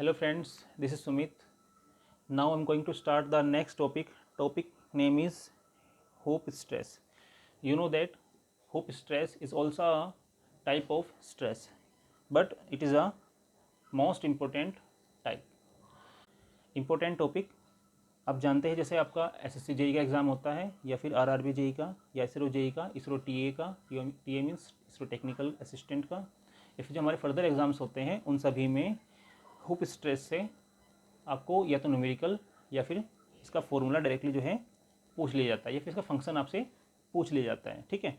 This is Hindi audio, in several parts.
Hello friends, this is Sumit. Now I'm going to start the next topic. Topic name is hope stress. You know that hope stress is also a type of stress, but it is a most important type. Important topic आप जानते हैं, जैसे आपका एसएससी जेई का एग्ज़ाम होता है या फिर आरआरबी जेई का या इसरो जेई का, इसरो टीए का, TA means ISRO technical assistant का, या फिर जो हमारे फर्दर एग्ज़ाम्स होते हैं उन सभी में होप स्ट्रेस से आपको या तो न्यूमेरिकल या फिर इसका फॉर्मूला डायरेक्टली जो है पूछ लिया जाता है या फिर इसका फंक्शन आपसे पूछ लिया जाता है। ठीक है,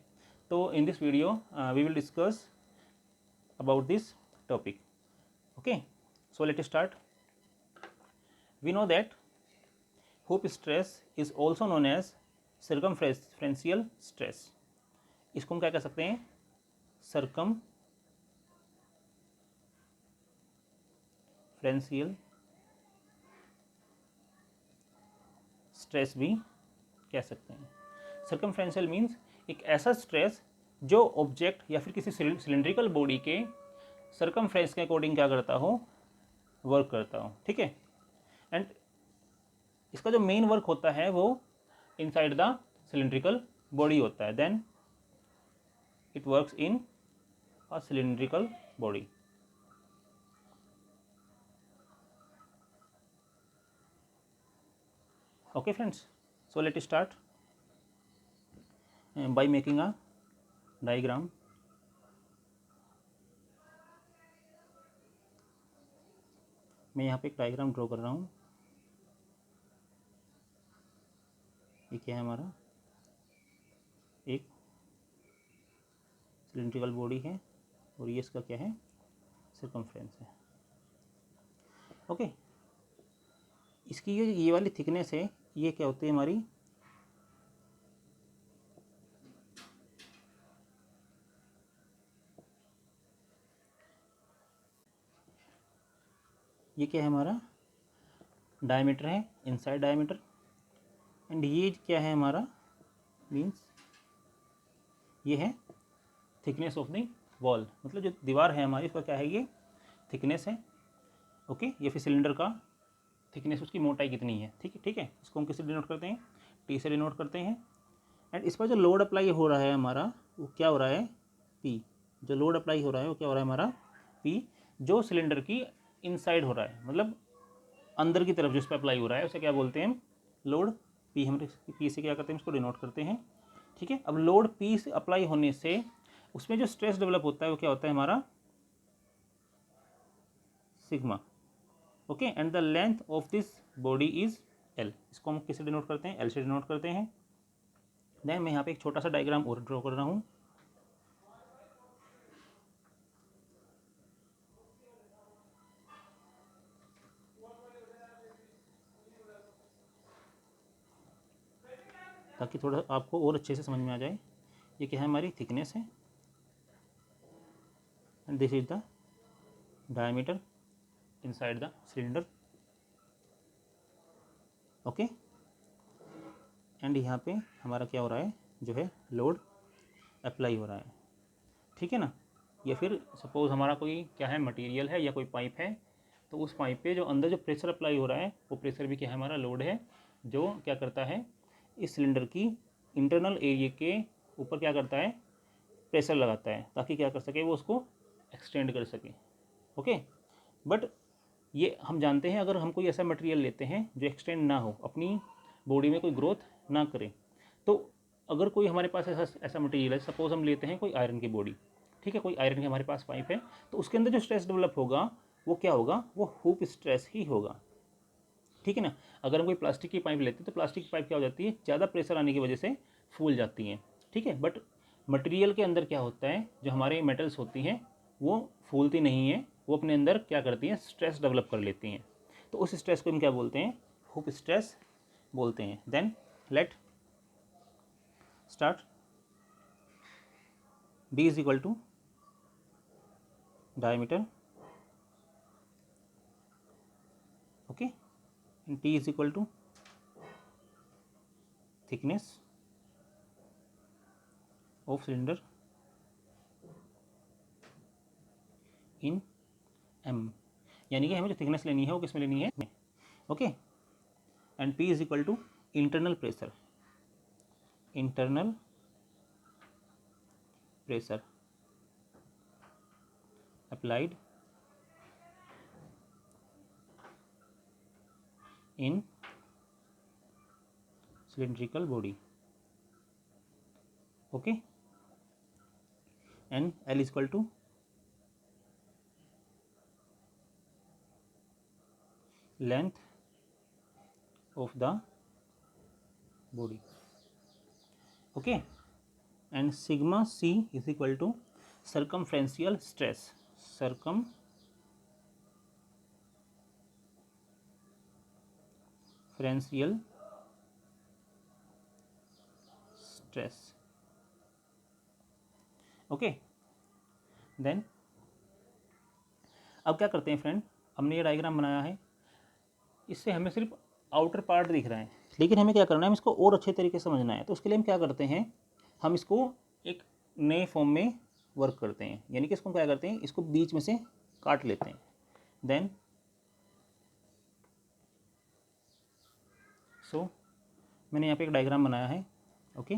तो in this video we will discuss about this topic. Okay, so let start. We know that hoop stress is also known as circumferential stress. इसको हम क्या कह सकते हैं? सर्कमफ्रेंशियल स्ट्रेस भी कह सकते हैं. सर्कमफ्रेंशियल मीन्स एक ऐसा स्ट्रेस जो ऑब्जेक्ट या फिर किसी सिलेंड्रिकल बॉडी के सर्कमफ्रेंस के अकॉर्डिंग क्या करता हो, वर्क करता हो. ठीक है, एंड इसका जो मेन वर्क होता है वो इनसाइड द सिलेंड्रिकल बॉडी होता है. Then it works in a cylindrical body. Okay friends, so let us start by making a diagram. मैं यहाँ पे एक डायग्राम ड्रॉ कर रहा हूँ. ये क्या है? हमारा एक सिलेंड्रिकल बॉडी है और ये इसका क्या है? सर्कमफ्रेंस है. ओके, इसकी ये वाली थिकनेस है, ये क्या होती है हमारी? ये क्या है? हमारा डायमीटर है, इनसाइड डायमीटर. एंड ये क्या है हमारा? मीन्स ये है थिकनेस ऑफ द वॉल, मतलब जो दीवार है हमारी उसका क्या है? ये थिकनेस है. ओके, ये फिर सिलेंडर का थिकनेस, उसकी मोटाई कितनी है. ठीक है, ठीक है, इसको हम किससे डिनोट करते हैं? टी से डिनोट करते हैं. एंड इस पर जो लोड अप्लाई हो रहा है हमारा, वो क्या हो रहा है? पी. जो लोड अप्लाई हो रहा है वो क्या हो रहा है हमारा? पी. जो सिलेंडर की इनसाइड हो रहा है, मतलब अंदर की तरफ जिस पर अप्लाई हो रहा है उसे क्या बोलते हैं? लोड. पी. हम पी से क्या करते हैं? इसको डिनोट करते हैं. ठीक है, अब लोड पी से अप्लाई होने से उसमें जो स्ट्रेस डेवलप होता है वो क्या होता है हमारा? Sigma. Okay, and the length of this body is L. इसको हम किससे डिनोट करते हैं? एल से डिनोट करते हैं. देन मैं यहाँ पे एक छोटा सा डायग्राम और ड्रॉ कर रहा हूँ. ताकि थोड़ा आपको और अच्छे से समझ में आ जाए. ये क्या है? हमारी थिकनेस है and this is the diameter inside the cylinder. Okay, and यहाँ पे हमारा क्या हो रहा है? जो है लोड अप्लाई हो रहा है. ठीक है ना. या फिर सपोज हमारा कोई क्या है? मटेरियल है या कोई पाइप है, तो उस पाइप पे जो अंदर जो प्रेशर अप्लाई हो रहा है वो प्रेशर भी क्या है? हमारा लोड है, जो क्या करता है? इस सिलेंडर की इंटरनल एरिया के ऊपर क्या करता है? प्रेशर लगाता है, ताकि क्या कर सके? वो उसको एक्सटेंड कर सके. ओके, बट ये हम जानते हैं, अगर हम कोई ऐसा मटेरियल लेते हैं जो एक्सटेंड ना हो, अपनी बॉडी में कोई ग्रोथ ना करे, तो अगर कोई हमारे पास ऐसा मटेरियल है, सपोज हम लेते हैं कोई आयरन की बॉडी. ठीक है, कोई आयरन की हमारे पास पाइप है, तो उसके अंदर जो स्ट्रेस डेवलप होगा वो क्या होगा? वो हुप स्ट्रेस ही होगा. ठीक है ना. अगर हम कोई प्लास्टिक की पाइप लेते हैं तो प्लास्टिक की पाइप क्या हो जाती है? ज़्यादा प्रेशर आने की वजह से फूल जाती हैं. ठीक है, बट मटेरियल के अंदर क्या होता है? जो हमारे मेटल्स होती हैं वो फूलती नहीं है, वो अपने अंदर क्या करती हैं? स्ट्रेस डेवलप कर लेती हैं. तो उस स्ट्रेस को हम क्या बोलते हैं? हुप स्ट्रेस बोलते हैं. Then let start. D is equal to diameter, okay, and T is equal to thickness of cylinder in m. यानी कि हमें जो थिकनेस लेनी है वो किस में लेनी है, okay. And P is equal to internal pressure, internal pressure applied in cylindrical body, okay, and L is equal to length of the body, okay, and sigma C is equal to circumferential stress, circumferential stress, okay. Then अब क्या करते हैं फ्रेंड, हमने ये डायग्राम बनाया है, इससे हमें सिर्फ आउटर पार्ट दिख रहा है, लेकिन हमें क्या करना है, इसको और अच्छे तरीके से समझना है। तो उसके लिए हम क्या करते हैं, हम इसको एक नए फॉर्म में वर्क करते हैं, यानी कि इसको क्या करते हैं, इसको बीच में से काट लेते हैं। देन मैंने यहाँ पे एक डायग्राम बनाया है, ओके।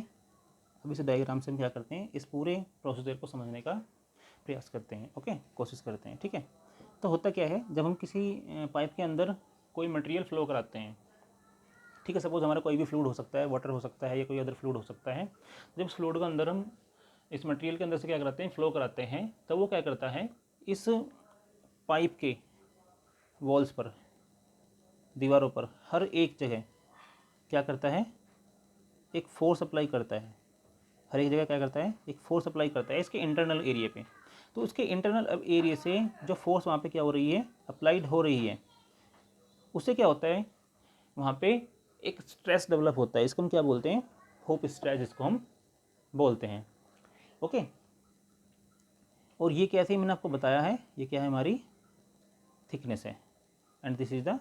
अब इस डायग्राम से हम क्या करते हैं, इस पूरे प्रोसीजर को समझने का प्रयास करते हैं, ओके, कोशिश करते हैं, ठीक है। तो होता क्या है, जब हम किसी पाइप के अंदर कोई मटेरियल फ्लो कराते हैं, ठीक है, सपोज हमारा कोई भी फ्लूइड हो सकता है, वाटर हो सकता है या कोई अदर फ्लूइड हो सकता है, जब इस फ्लूइड के अंदर हम इस मटेरियल के अंदर से क्या कराते हैं, फ्लो कराते हैं, तो वो क्या करता है, इस पाइप के वॉल्स पर, दीवारों पर, हर एक जगह क्या करता है, एक फोर्स अप्लाई करता है, हर एक जगह क्या करता है, एक फोर्स अप्लाई करता है इसके इंटरनल एरिया पे। तो उसके इंटरनल एरिया से जो फोर्स वहाँ पे क्या हो रही है, अप्लाइड हो रही है, उससे क्या होता है, वहाँ पे एक स्ट्रेस डेवलप होता है, इसको हम क्या बोलते हैं, होप स्ट्रेस, इसको हम बोलते हैं, ओके। और ये कैसे मैंने आपको बताया है, ये क्या है, हमारी थिकनेस है, and this is the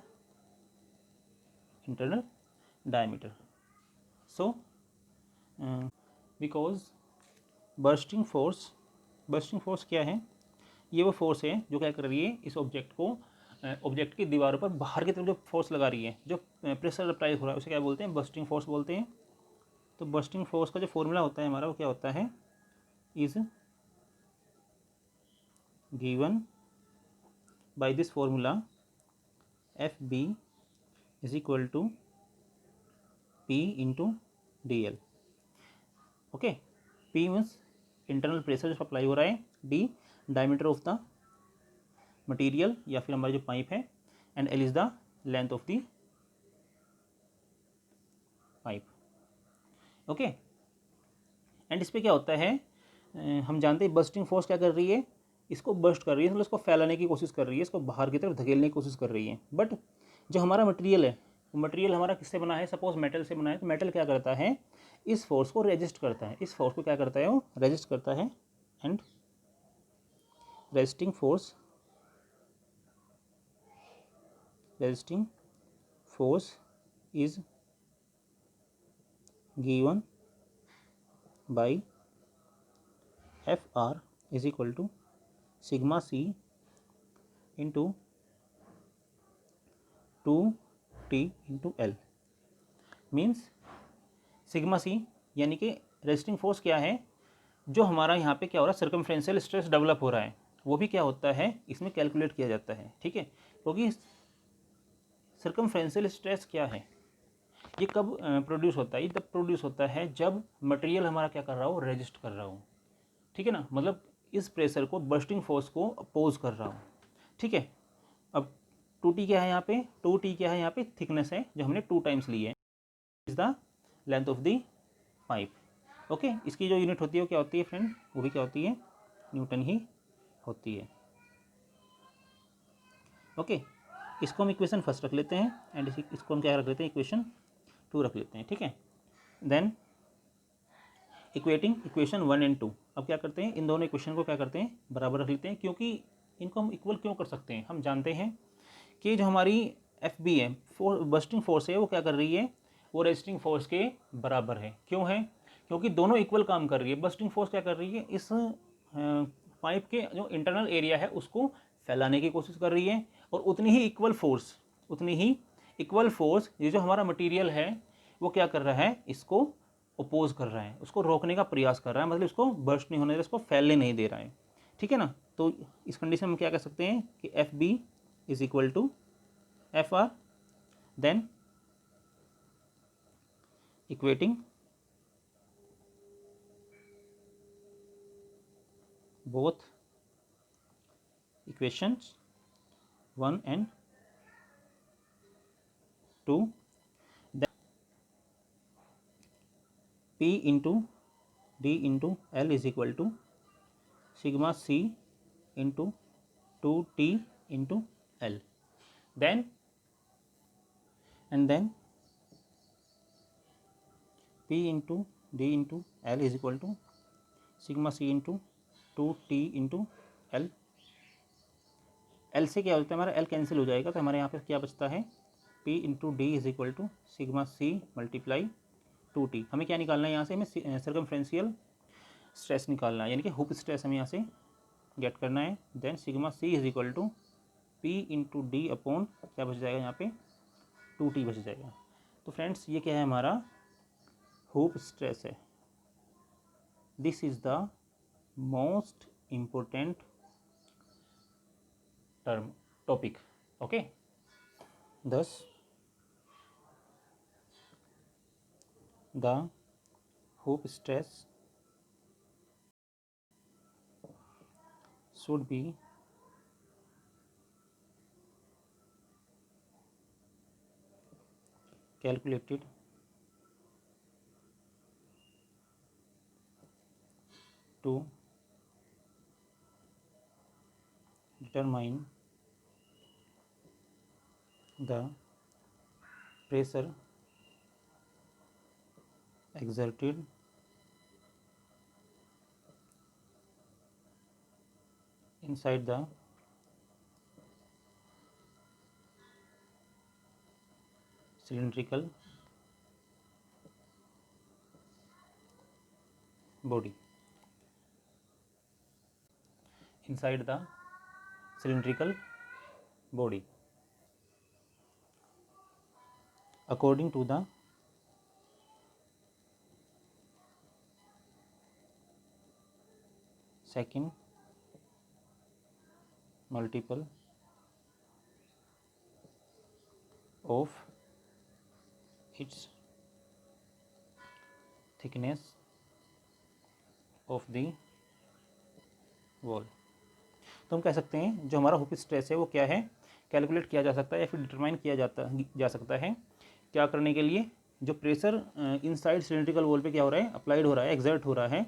internal diameter. So because bursting force क्या है, ये वो फोर्स है जो क्या कर रही है, इस ऑब्जेक्ट को, ऑब्जेक्ट की दीवारों पर बाहर की तरफ जो फोर्स लगा रही है, जो प्रेशर अप्लाई हो रहा है, उसे क्या बोलते हैं, बर्स्टिंग फोर्स बोलते हैं। तो बर्स्टिंग फोर्स का जो फॉर्मूला होता है हमारा, वो क्या होता है, is given by this formula FB is equal to P into DL, okay. P means internal pressure जो अप्लाई हो रहा है, D diameter of the material या फिर हमारा जो पाइप है, and L is the length of the pipe, okay. And इस पर क्या होता है, हम जानते हैं बर्स्टिंग फोर्स क्या कर रही है, इसको बर्स्ट कर रही है, मतलब इसको फैलाने की कोशिश कर रही है, इसको बाहर की तरफ धकेलने की कोशिश कर रही है। बट जो हमारा मटेरियल है, वो मटेरियल हमारा किससे बना है, सपोज मेटल से बना है, तो मेटल क्या करता है, इस फोर्स को रेजिस्ट करता है, इस फोर्स को क्या करता है, वो रेजिस्ट करता है, and resisting force is given by FR is equal to sigma C into 2T into L। Means sigma C यानी कि रेजिस्टिंग फोर्स क्या है, जो हमारा यहाँ पे क्या हो रहा है, सर्कमफ्रेंशियल स्ट्रेस डेवलप हो रहा है, वो भी क्या होता है, इसमें कैलकुलेट किया जाता है, ठीक है। क्योंकि सर्कमफ्रेंशियल स्ट्रेस क्या है, ये कब प्रोड्यूस होता है, ये तब प्रोड्यूस होता है जब मटेरियल हमारा क्या कर रहा हो, रेजिस्ट कर रहा हो, ठीक है ना, मतलब इस प्रेशर को, बर्स्टिंग फोर्स को अपोज कर रहा हो, ठीक है। अब 2T क्या है यहाँ पे, 2T क्या है यहाँ पे, थिकनेस है जो हमने 2 टाइम्स ली है, is the length of the pipe, okay. इसकी जो यूनिट होती है वो क्या होती है फ्रेंड, वो भी क्या होती है, न्यूटन ही होती है, ओके। इसको हम इक्वेशन फर्स्ट रख लेते हैं, एंड इसको हम क्या रख लेते हैं, इक्वेशन 2 रख लेते हैं, ठीक है। देन इक्वेटिंग इक्वेशन 1 एंड 2, अब क्या करते हैं, इन दोनों इक्वेशन को क्या करते हैं, बराबर रख लेते हैं, क्योंकि इनको हम इक्वल क्यों कर सकते हैं, हम जानते हैं कि जो हमारी FB है, बर्स्टिंग फोर्स है, वो क्या कर रही है, वो रेजिस्टिंग फोर्स के बराबर है। क्यों है, क्योंकि दोनों इक्वल काम कर रही है। बर्स्टिंग फोर्स क्या कर रही है, इस पाइप के जो इंटरनल एरिया है उसको फैलाने की कोशिश कर रही है, और उतनी ही इक्वल फोर्स ये जो हमारा मटेरियल है वो क्या कर रहा है, इसको अपोज कर रहा है, उसको रोकने का प्रयास कर रहा है, मतलब इसको बर्स्ट नहीं होने दे रहा, इसको फैलने नहीं दे रहा है। ठीक है ना। तो इस कंडीशन में क्या कह सकते हैं कि F B is equal to F R, then equating both equations 1 and 2, then P into D into L is equal to sigma C into 2T into L, then P into D into L is equal to sigma C into 2T into L। L से क्या होता है, हमारा L कैंसिल हो जाएगा, तो हमारे यहाँ पे क्या बचता है, P into D is equal to sigma C multiply 2T। हमें क्या निकालना है यहाँ से, हमें सर्कमफ्रेंशियल स्ट्रेस निकालना है, यानी कि हुप स्ट्रेस हमें यहाँ से गेट करना है। Then sigma C is equal to P into D upon क्या बच जाएगा यहाँ पे 2T बच जाएगा। तो फ्रेंड्स ये क्या है, हमारा हुप स्ट्रेस है। This is the most important term topic, okay। Thus the hoop stress should be calculated to determine the pressure exerted inside the cylindrical body, inside the cylindrical body according to the second multiple of its thickness of the wall। तो हम कह सकते हैं जो हमारा हुप स्ट्रेस है वो क्या है, कैलकुलेट किया जा सकता है या फिर डिटरमाइन किया जा सकता है, क्या करने के लिए, जो प्रेशर इनसाइड सिलेंड्रिकल वॉल पे क्या हो रहा है, अप्लाइड हो रहा है, एक्सर्ट हो रहा है,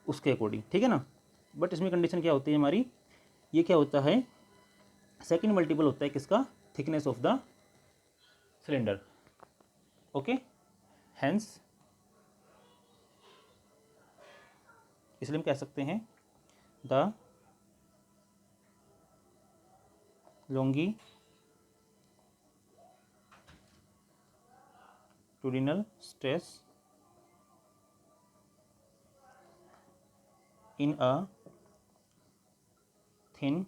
उसके अकॉर्डिंग। ठीक है ना। बट इसमें कंडीशन क्या होती है हमारी, ये क्या होता है, सेकंड मल्टीपल होता है किसका, thickness of the cylinder, okay. Hence इसलिए हम कह सकते हैं the longitudinal stress in a thin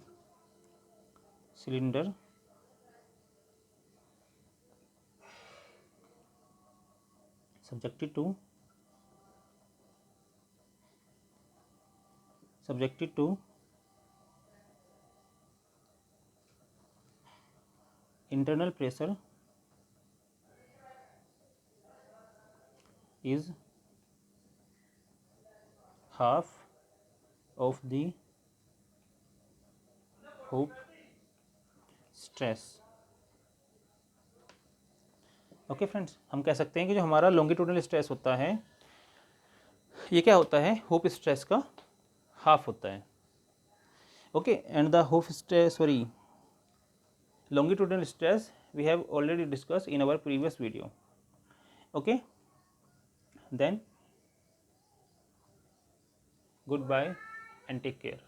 cylinder subjected to internal pressure is half of the hoop stress। Okay friends, हम कह सकते हैं कि जो हमारा लॉन्गिट्यूडनल स्ट्रेस होता है ये क्या होता है, होप स्ट्रेस का हाफ होता है, okay. And the hope stress longitudinal stress we have already discussed in our previous video, okay। Then goodbye and take care।